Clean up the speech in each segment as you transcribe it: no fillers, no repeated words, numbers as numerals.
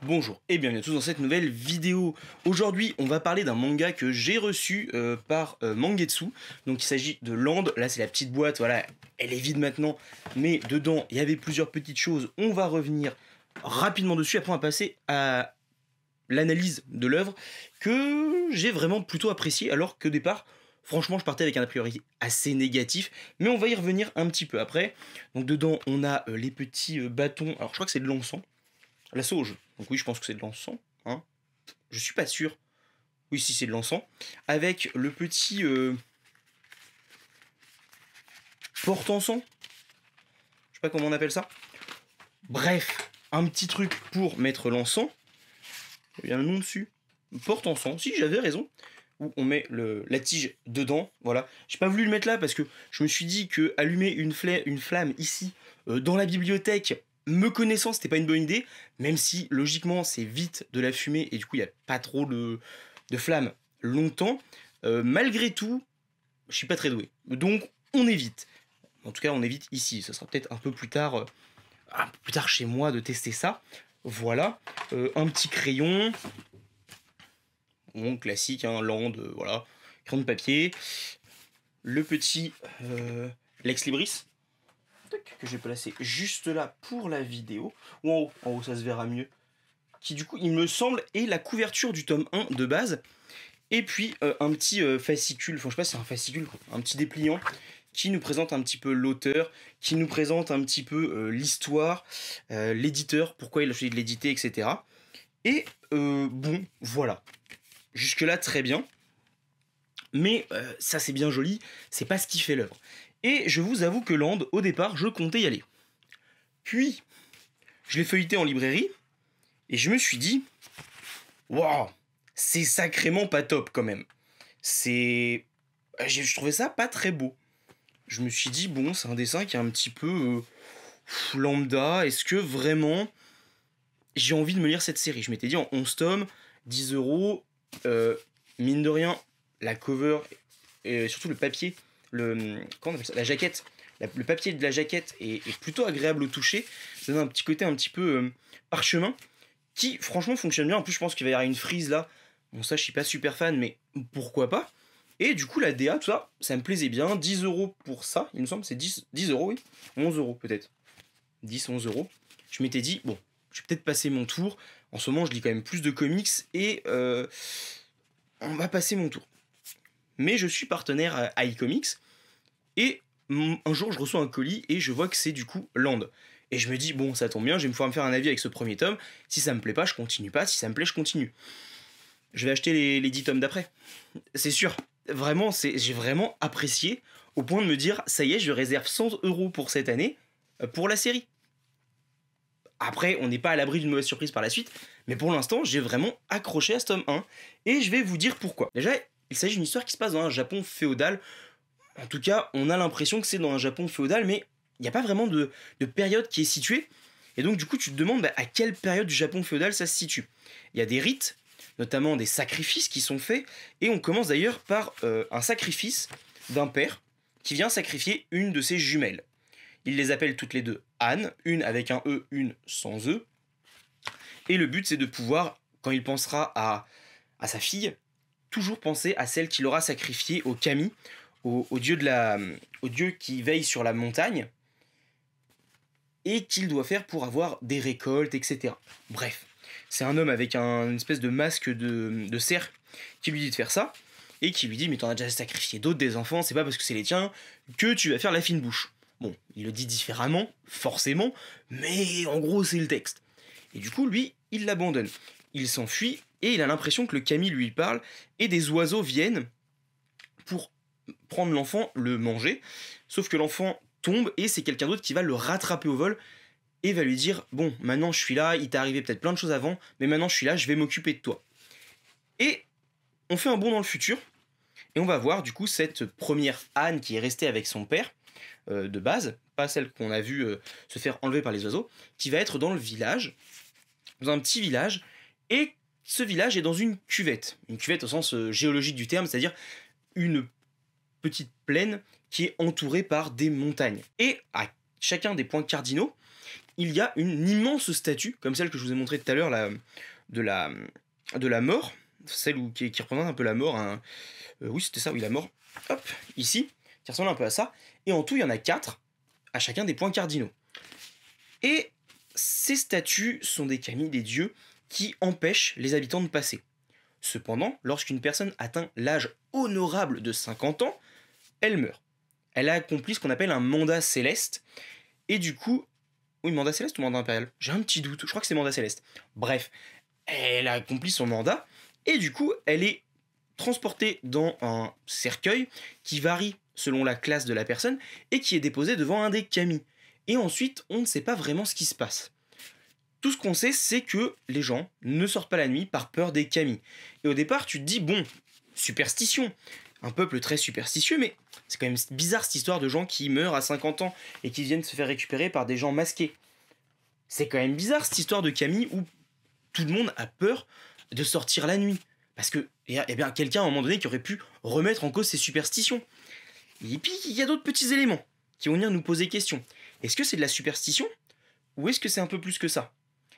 Bonjour et bienvenue à tous dans cette nouvelle vidéo. Aujourd'hui, on va parler d'un manga que j'ai reçu par Mangetsu. Donc il s'agit de Land. Là, c'est la petite boîte, voilà, elle est vide maintenant, mais dedans, il y avait plusieurs petites choses. On va revenir rapidement dessus. Après, on va passer à l'analyse de l'œuvre que j'ai vraiment plutôt apprécié, alors qu'au départ, franchement, je partais avec un a priori assez négatif, mais on va y revenir un petit peu après. Donc dedans, on a les petits bâtons. Alors, je crois que c'est de l'encens. La sauge. Donc oui, je pense que c'est de l'encens. Hein. Je suis pas sûr. Oui, si c'est de l'encens. Avec le petit porte-encens. Je sais pas comment on appelle ça. Bref, un petit truc pour mettre l'encens. Il y a un nom dessus. Porte-encens. Si, j'avais raison. Où on met la tige dedans. Voilà. J'ai pas voulu le mettre là parce que je me suis dit que allumer une flamme ici, dans la bibliothèque, me connaissant, c'était pas une bonne idée, même si logiquement c'est vite de la fumée et du coup il n'y a pas trop de flammes longtemps. Malgré tout, je suis pas très doué. Donc on évite. En tout cas, on évite ici. Ce sera peut-être un peu plus tard chez moi de tester ça. Voilà. Un petit crayon. Bon, classique, hein, Land, voilà. Crayon de papier. Le petit Lex Libris que j'ai placé juste là pour la vidéo, ou en haut ça se verra mieux, qui du coup il me semble est la couverture du tome 1 de base, et puis un petit fascicule, enfin je sais pas si c'est un fascicule, un petit dépliant qui nous présente un petit peu l'auteur, qui nous présente un petit peu l'histoire, l'éditeur, pourquoi il a choisi de l'éditer, etc. Et bon, voilà. Jusque-là, très bien. Mais ça c'est bien joli, c'est pas ce qui fait l'œuvre. Et je vous avoue que Land, au départ, je comptais y aller. Puis, je l'ai feuilleté en librairie, et je me suis dit, waouh, c'est sacrément pas top quand même. C'est. Je trouvais ça pas très beau. Je me suis dit, bon, c'est un dessin qui est un petit peu lambda. Est-ce que vraiment j'ai envie de me lire cette série? Je m'étais dit en 11 tomes, 10 euros, mine de rien, la cover, et surtout le papier, comment on appelle ça, la jaquette, le papier de la jaquette est plutôt agréable au toucher. Ça donne un petit côté un petit peu parchemin qui franchement fonctionne bien. En plus, je pense qu'il va y avoir une frise là. Bon, ça, je suis pas super fan, mais pourquoi pas. Et du coup, la DA, tout ça, ça me plaisait bien. 10 euros pour ça, il me semble, c'est 10 euros, oui. 11 euros peut-être. 10, 11 euros. Je m'étais dit, bon, je vais peut-être passer mon tour. En ce moment, je lis quand même plus de comics et on va passer mon tour. Mais je suis partenaire à iComics et un jour, je reçois un colis et je vois que c'est du coup Land. Et je me dis, bon, ça tombe bien, je vais pouvoir me faire un avis avec ce premier tome. Si ça me plaît pas, je continue pas. Si ça me plaît, je continue. Je vais acheter les 10 tomes d'après. C'est sûr. Vraiment, j'ai vraiment apprécié au point de me dire, ça y est, je réserve 100 euros pour cette année pour la série. Après, on n'est pas à l'abri d'une mauvaise surprise par la suite, mais pour l'instant, j'ai vraiment accroché à ce tome 1, et je vais vous dire pourquoi. Déjà, il s'agit d'une histoire qui se passe dans un Japon féodal. En tout cas, on a l'impression que c'est dans un Japon féodal, mais il n'y a pas vraiment de période qui est située. Et donc, du coup, tu te demandes à quelle période du Japon féodal ça se situe. Il y a des rites, notamment des sacrifices qui sont faits, et on commence d'ailleurs par un sacrifice d'un père qui vient sacrifier une de ses jumelles. Il les appelle toutes les deux Anne, une avec un E, une sans E. Et le but, c'est de pouvoir, quand il pensera à sa fille, toujours penser à celle qu'il aura sacrifiée au kami, au dieu qui veille sur la montagne, et qu'il doit faire pour avoir des récoltes, etc. Bref, c'est un homme avec une espèce de masque de cerf qui lui dit de faire ça, et qui lui dit, mais t'en as déjà sacrifié d'autres des enfants, c'est pas parce que c'est les tiens que tu vas faire la fine bouche. Bon, il le dit différemment, forcément, mais en gros c'est le texte. Et du coup, lui, il l'abandonne. Il s'enfuit, et il a l'impression que le kami lui parle, et des oiseaux viennent pour prendre l'enfant, le manger, sauf que l'enfant tombe, et c'est quelqu'un d'autre qui va le rattraper au vol, et va lui dire, bon, maintenant je suis là, il t'est arrivé peut-être plein de choses avant, mais maintenant je suis là, je vais m'occuper de toi. Et on fait un bond dans le futur, et on va voir du coup cette première Anne qui est restée avec son père, de base, pas celle qu'on a vue se faire enlever par les oiseaux, qui va être dans le village, dans un petit village, et ce village est dans une cuvette au sens géologique du terme, c'est-à-dire une petite plaine qui est entourée par des montagnes. Et à chacun des points cardinaux, il y a une immense statue, comme celle que je vous ai montrée tout à l'heure, de la mort, celle qui représente un peu la mort, hein. Oui c'était ça, oui la mort, hop, ici, qui ressemble un peu à ça, et en tout il y en a 4, à chacun des points cardinaux. Et ces statues sont des kami, des dieux, qui empêchent les habitants de passer. Cependant, lorsqu'une personne atteint l'âge honorable de 50 ans, elle meurt. Elle a accompli ce qu'on appelle un mandat céleste, et du coup... Oui, mandat céleste ou mandat impérial? J'ai un petit doute, je crois que c'est mandat céleste. Bref, elle a accompli son mandat, et du coup, elle est transportée dans un cercueil qui varie selon la classe de la personne, et qui est déposé devant un des kami. Et ensuite, on ne sait pas vraiment ce qui se passe. Tout ce qu'on sait, c'est que les gens ne sortent pas la nuit par peur des kami. Et au départ, tu te dis, bon, superstition, un peuple très superstitieux, mais c'est quand même bizarre cette histoire de gens qui meurent à 50 ans et qui viennent se faire récupérer par des gens masqués. C'est quand même bizarre cette histoire de kami où tout le monde a peur de sortir la nuit. Parce que, eh bien, quelqu'un à un moment donné qui aurait pu remettre en cause ces superstitions. Et puis, il y a d'autres petits éléments qui vont venir nous poser question. Est-ce que c'est de la superstition? Ou est-ce que c'est un peu plus que ça?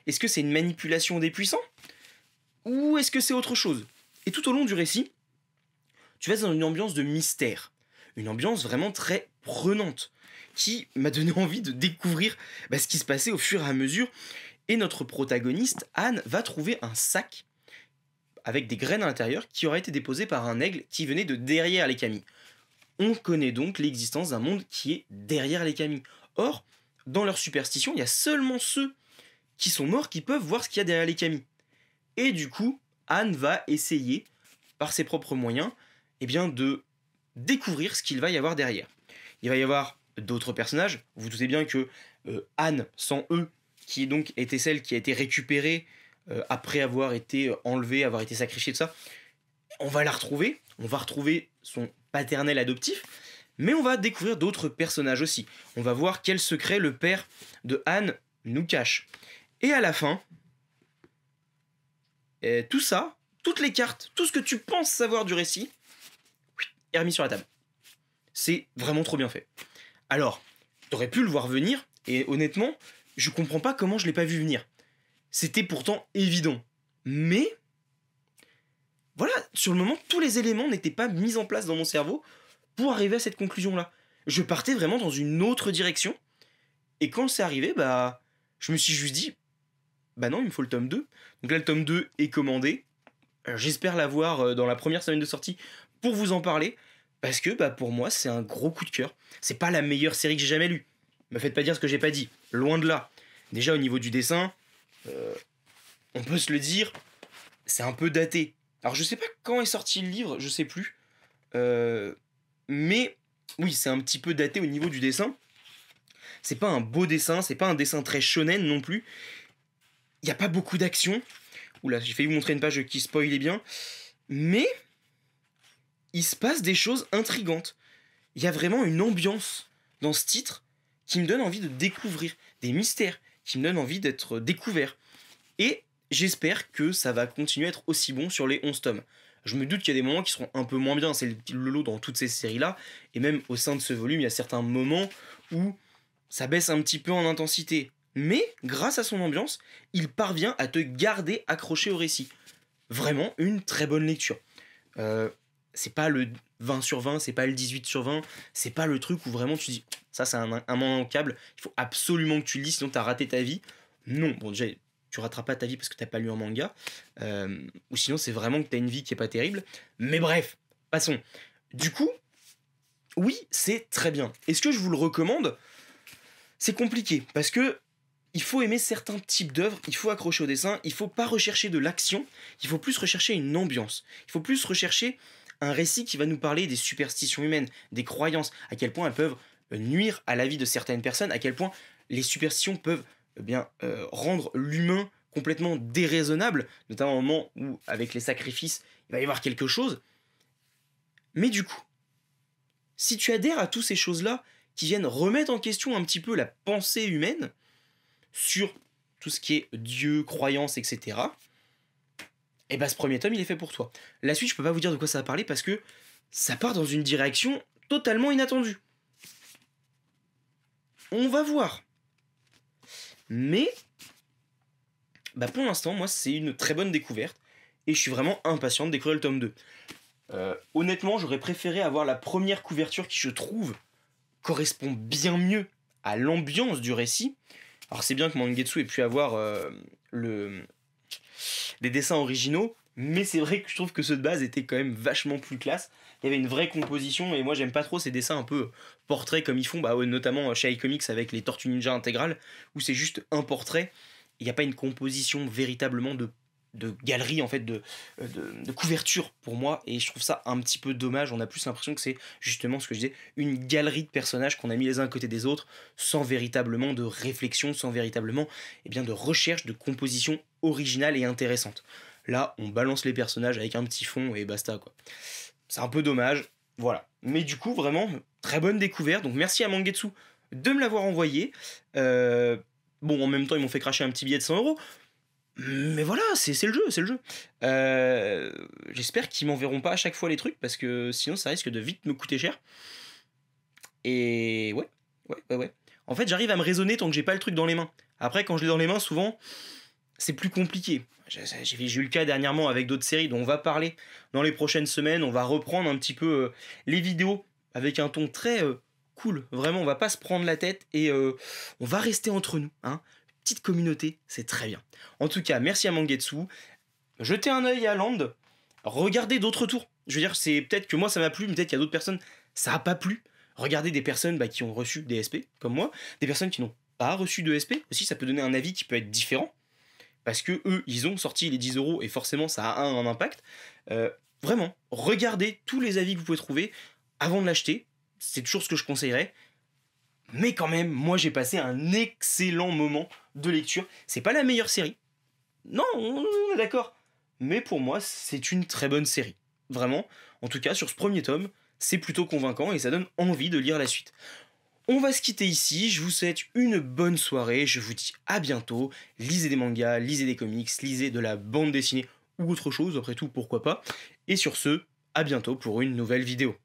Est-ce que c'est une manipulation des puissants? Ou est-ce que c'est autre chose? Et tout au long du récit, tu vas dans une ambiance de mystère. Une ambiance vraiment très prenante, qui m'a donné envie de découvrir ce qui se passait au fur et à mesure. Et notre protagoniste, Anne, va trouver un sac avec des graines à l'intérieur qui aurait été déposé par un aigle qui venait de derrière les kami. On connaît donc l'existence d'un monde qui est derrière les kami. Or, dans leur superstition, il y a seulement ceux qui sont morts qui peuvent voir ce qu'il y a derrière les kami. Et du coup, Anne va essayer, par ses propres moyens, de découvrir ce qu'il va y avoir derrière. Il va y avoir d'autres personnages. Vous vous doutez bien que Anne, sans eux, qui donc était celle qui a été récupérée après avoir été enlevée, avoir été sacrifiée, tout ça, on va la retrouver. On va retrouver son paternel adoptif, mais on va découvrir d'autres personnages aussi. On va voir quel secret le père de Anne nous cache. Et à la fin, tout ça, toutes les cartes, tout ce que tu penses savoir du récit, est remis sur la table. C'est vraiment trop bien fait. Alors, t'aurais pu le voir venir, et honnêtement, je comprends pas comment je l'ai pas vu venir. C'était pourtant évident. Mais, voilà, sur le moment, tous les éléments n'étaient pas mis en place dans mon cerveau pour arriver à cette conclusion-là. Je partais vraiment dans une autre direction, et quand c'est arrivé, je me suis juste dit, non, il me faut le tome 2. Donc là, le tome 2 est commandé. J'espère l'avoir dans la première semaine de sortie pour vous en parler, parce que pour moi, c'est un gros coup de cœur. C'est pas la meilleure série que j'ai jamais lue. Me faites pas dire ce que j'ai pas dit. Loin de là. Déjà, au niveau du dessin, on peut se le dire, c'est un peu daté. Alors, je sais pas quand est sorti le livre, je sais plus. Mais, oui, c'est un petit peu daté au niveau du dessin. C'est pas un beau dessin, c'est pas un dessin très shonen non plus. Il n'y a pas beaucoup d'action. Oula, j'ai failli vous montrer une page qui spoilait bien. Mais il se passe des choses intrigantes. Il y a vraiment une ambiance dans ce titre qui me donne envie de découvrir des mystères, qui me donne envie d'être découvert. Et j'espère que ça va continuer à être aussi bon sur les 11 tomes. Je me doute qu'il y a des moments qui seront un peu moins bien, c'est le lot dans toutes ces séries-là, et même au sein de ce volume, il y a certains moments où ça baisse un petit peu en intensité. Mais, grâce à son ambiance, il parvient à te garder accroché au récit. Vraiment une très bonne lecture. C'est pas le 20 sur 20, c'est pas le 18 sur 20, c'est pas le truc où vraiment tu dis ça c'est un immanquable, il faut absolument que tu le lis sinon t'as raté ta vie. Non, bon déjà tu rateras pas ta vie parce que t'as pas lu un manga, ou sinon c'est vraiment que t'as une vie qui est pas terrible. Mais bref, passons. Du coup, oui, c'est très bien. Est-ce que je vous le recommande? C'est compliqué parce que il faut aimer certains types d'œuvres, il faut accrocher au dessin, il faut pas rechercher de l'action, il faut plus rechercher une ambiance, il faut plus rechercher un récit qui va nous parler des superstitions humaines, des croyances, à quel point elles peuvent nuire à la vie de certaines personnes, à quel point les superstitions peuvent rendre l'humain complètement déraisonnable, notamment au moment où, avec les sacrifices, il va y avoir quelque chose. Mais du coup, si tu adhères à toutes ces choses-là qui viennent remettre en question un petit peu la pensée humaine sur tout ce qui est Dieu, croyance, etc., et ce premier tome, il est fait pour toi. La suite, je peux pas vous dire de quoi ça va parler parce que ça part dans une direction totalement inattendue. On va voir. Mais bah pour l'instant, moi, c'est une très bonne découverte. Et je suis vraiment impatient de découvrir le tome 2. Honnêtement, j'aurais préféré avoir la première couverture qui, je trouve, correspond bien mieux à l'ambiance du récit. Alors c'est bien que Mangetsu ait pu avoir des dessins originaux, mais c'est vrai que je trouve que ceux de base étaient quand même vachement plus classe. Il y avait une vraie composition, et moi j'aime pas trop ces dessins un peu portraits comme ils font, bah, notamment chez iComics avec les Tortues Ninja intégrales, où c'est juste un portrait, il n'y a pas une composition véritablement de galerie, en fait, de couverture pour moi, et je trouve ça un petit peu dommage. On a plus l'impression que c'est justement ce que je disais, une galerie de personnages qu'on a mis les uns à côté des autres, sans véritablement de réflexion, sans véritablement de recherche, de composition originale et intéressante. Là, on balance les personnages avec un petit fond et basta, quoi. C'est un peu dommage, voilà. Mais du coup, vraiment, très bonne découverte. Donc merci à Mangetsu de me l'avoir envoyé. Bon, en même temps, ils m'ont fait cracher un petit billet de 100 €. Mais voilà, c'est le jeu, c'est le jeu. J'espère qu'ils m'enverront pas à chaque fois les trucs, parce que sinon ça risque de vite me coûter cher. Et ouais. En fait, j'arrive à me raisonner tant que j'ai pas le truc dans les mains. Après, quand je l'ai dans les mains, souvent, c'est plus compliqué. J'ai eu le cas dernièrement avec d'autres séries dont on va parler dans les prochaines semaines. On va reprendre un petit peu les vidéos avec un ton très cool. Vraiment, on va pas se prendre la tête et on va rester entre nous, hein. Petite communauté, c'est très bien. En tout cas, merci à Mangetsu. Jetez un œil à Land. Regardez d'autres tours. Je veux dire, c'est peut-être que moi ça m'a plu, mais peut-être qu'il y a d'autres personnes ça a pas plu. Regardez des personnes qui ont reçu des SP, comme moi, des personnes qui n'ont pas reçu de SP. Aussi, ça peut donner un avis qui peut être différent. Parce que eux, ils ont sorti les 10 € et forcément ça a un impact. Vraiment, regardez tous les avis que vous pouvez trouver avant de l'acheter. C'est toujours ce que je conseillerais. Mais quand même, moi j'ai passé un excellent moment de lecture. C'est pas la meilleure série. Non, on est d'accord. Mais pour moi, c'est une très bonne série. Vraiment. En tout cas, sur ce premier tome, c'est plutôt convaincant et ça donne envie de lire la suite. On va se quitter ici. Je vous souhaite une bonne soirée. Je vous dis à bientôt. Lisez des mangas, lisez des comics, lisez de la bande dessinée ou autre chose. Après tout, pourquoi pas. Et sur ce, à bientôt pour une nouvelle vidéo.